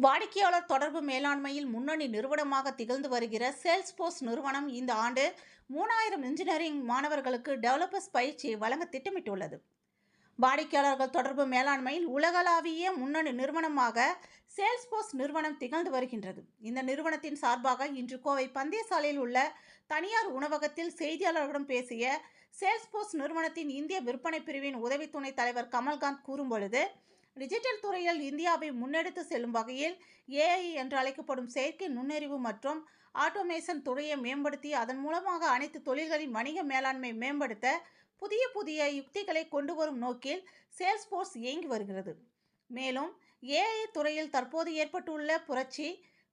வாடிக்கையாளர் தொடர்பு மேலாண்மையில் முன்னணி நிறுவனமாக திகழ்ந்து வருகிற சேல்ஸ்போர்ஸ் நிறுவனம் இந்த ஆண்டு 3000 இன்ஜினியரிங் மாணவர்களுக்கு டெவலப்பர்ஸ் பயிற்சி வழங்க திட்டமிட்டுள்ளது. வாடிக்கையாளர்கள் தொடர்பு மேலாண்மையில் உலகளாவிய முன்னணி நிறுவனமாக சேல்ஸ்போர்ஸ் நிறுவனம் திகழ்ந்து வருகின்றது. இந்த நிறுவனத்தின் சார்பாக இன்று கோவை பந்தயசாலையில் உள்ள தனியார் உணவகத்தில் செய்தியாளர்களிடம் பேசிய சேல்ஸ்போர்ஸ் நிறுவனத்தின் இந்திய விற்பனை பிரிவின் உதவி துணைத் தலைவர் கமல்காந்த் கூறும்பொழுது, டிஜிட்டல் துறையில் இந்தியாவை முன்னெடுத்து செல்லும் வகையில் ஏஐ என்று அழைக்கப்படும் செயற்கை நுண்ணறிவு மற்றும் ஆட்டோமேஷன் துறையை மேம்படுத்தி அதன் மூலமாக அனைத்து தொழில்களின் வணிக மேலாண்மை மேம்படுத்த புதிய புதிய யுக்திகளை கொண்டு வரும் நோக்கில் சேல்ஸ்போர்ஸ் இயங்கி வருகிறது. மேலும் ஏஐ துறையில் தற்போது ஏற்பட்டுள்ள புரட்சி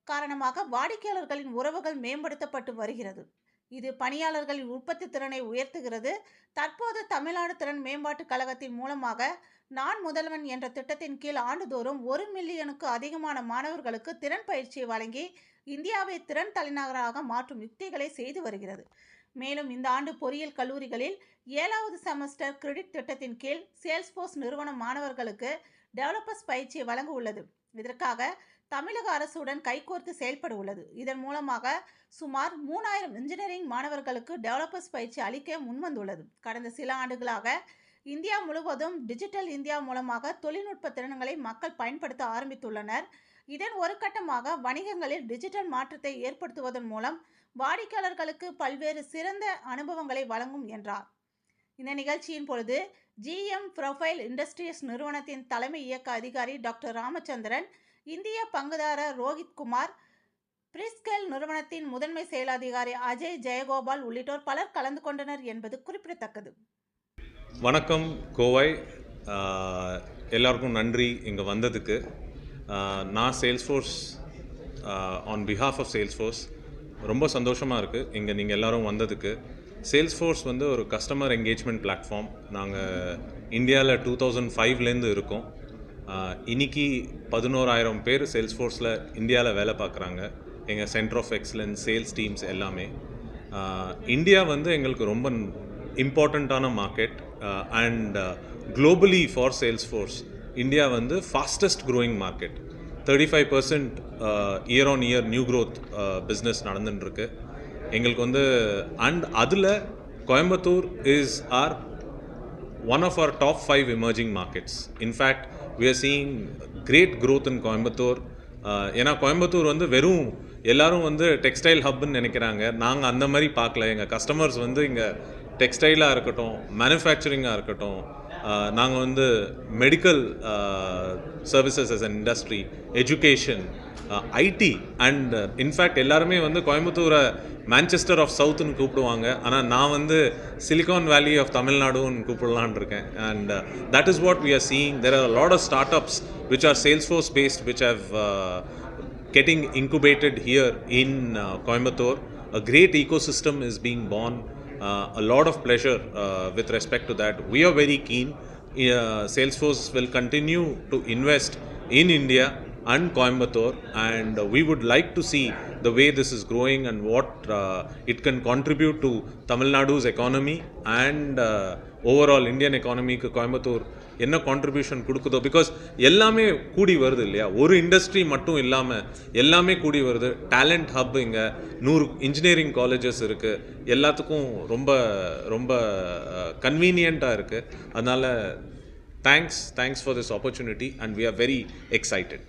காரணமாக வாடிக்கையாளர்களின் உறவுகள் மேம்படுத்தப்பட்டு வருகிறது. இது பணியாளர்களின் உற்பத்தி திறனை உயர்த்துகிறது. தற்போது தமிழ்நாடு திறன் மேம்பாட்டுக் கழகத்தின் மூலமாக நான் முதல்வன் என்ற திட்டத்தின் கீழ் ஆண்டுதோறும் 1 மில்லியனுக்கு அதிகமான மாணவர்களுக்கு திறன் பயிற்சியை வழங்கி இந்தியாவை திறன் தலைநகராக மாற்றும் யுக்திகளை செய்து வருகிறது. மேலும் இந்த ஆண்டு பொறியியல் கல்லூரிகளில் 7வது செமஸ்டர் கிரெடிட் திட்டத்தின் கீழ் சேல்ஸ்போர்ஸ் நிறுவனம் மாணவர்களுக்கு டெவலப்பர்ஸ் பயிற்சியை வழங்க உள்ளது. இதற்காக தமிழக அரசுடன் கைகோர்த்து செயல்பட உள்ளது. இதன் மூலமாக சுமார் 3000 இன்ஜினியரிங் மாணவர்களுக்கு டெவலப்பர்ஸ் பயிற்சி அளிக்க முன்வந்துள்ளது. கடந்த சில ஆண்டுகளாக இந்தியா முழுவதும் டிஜிட்டல் இந்தியா மூலமாக தொழில்நுட்ப திறன்களை மக்கள் பயன்படுத்த ஆரம்பித்துள்ளனர். இதன் ஒரு கட்டமாக வணிகங்களில் டிஜிட்டல் மாற்றத்தை ஏற்படுத்துவதன் மூலம் வாடிக்கையாளர்களுக்கு பல்வேறு சிறந்த அனுபவங்களை வழங்கும் என்றார். இந்த நிகழ்ச்சியின் பொழுது GM ப்ரொஃபைல் இண்டஸ்ட்ரீஸ் நிறுவனத்தின் தலைமை இயக்க அதிகாரி டாக்டர் ராமச்சந்திரன், இந்திய பங்குதாரர் ரோஹித் குமார், பிரிஸ்கேல் நிறுவனத்தின் முதன்மை செயலதிகாரி அஜய் ஜெயகோபால் உள்ளிட்டோர் பலர் கலந்து கொண்டனர் என்பது குறிப்பிடத்தக்கது. வணக்கம் கோவை, எல்லாருக்கும் நன்றி இங்கே வந்ததுக்கு. நான் Salesforce on behalf of Salesforce ரொம்ப சந்தோஷமாக இருக்குது இங்கே நீங்கள் எல்லோரும் வந்ததுக்கு. சேல்ஸ்ஃபோர்ஸ் வந்து ஒரு கஸ்டமர் என்கேஜ்மெண்ட் பிளாட்ஃபார்ம். நாங்கள் இந்தியாவில் 2005லேருந்து இருக்கோம். இன்றைக்கி 11,000 பேர் சேல்ஸ்ஃபோர்ஸில் இந்தியாவில் வேலை பார்க்குறாங்க. எங்கள் centre of excellence, sales teams எல்லாமே. இந்தியா வந்து எங்களுக்கு ரொம்ப இம்பார்ட்டண்ட்டான market and globally for Salesforce India வந்து fastest growing market. 35% year on year new growth business நடந்துட்டுருக்கு எங்களுக்கு வந்து. அண்ட் அதில் Coimbatore is one of our top 5 emerging markets. In fact, we are seeing great growth in Coimbatore. ஏன்னா கோயம்புத்தூர் வந்து வெறும் எல்லாரும் வந்து டெக்ஸ்டைல் ஹப்னு நினைக்கிறாங்க. நாங்கள் அந்த மாதிரி பார்க்கல. எங்கள் கஸ்டமர்ஸ் வந்து இங்கே டெக்ஸ்டைலாக இருக்கட்டும், மேனுஃபேக்சரிங்காக இருக்கட்டும், நாங்கள் வந்து medical services as an industry, education, IT and in fact எல்லாருமே வந்து கோயம்புத்தூரை மான்செஸ்டர் ஆஃப் சவுத்துன்னு கூப்பிடுவாங்க. ஆனால் நான் வந்து சிலிகான் வேலி ஆஃப் தமிழ்நாடுன்னு கூப்பிடலான் இருக்கேன். And that is what we are seeing. There are lot of start ups which are Salesforce based, which have getting incubated here in Coimbatore. A great ecosystem is being born. A lot of pleasure with respect to that. We are very keen. Salesforce will continue to invest in India and Coimbatore, and we would like to see the way this is growing and what it can contribute to Tamil Nadu's economy and overall Indian economy க்கு கோயம்புத்தூர் என்ன contribution கொடுக்குதோ. Because எல்லாமே கூடி வருது இல்லையா, ஒரு industry மட்டும் இல்லாமல் எல்லாமே கூடி வருது. டேலண்ட் ஹப் இங்கே 100 இன்ஜினியரிங் காலேஜஸ் இருக்குது. எல்லாத்துக்கும் ரொம்ப ரொம்ப கன்வீனியண்ட்டாக இருக்குது. அதனால் thanks for this opportunity and we are very excited.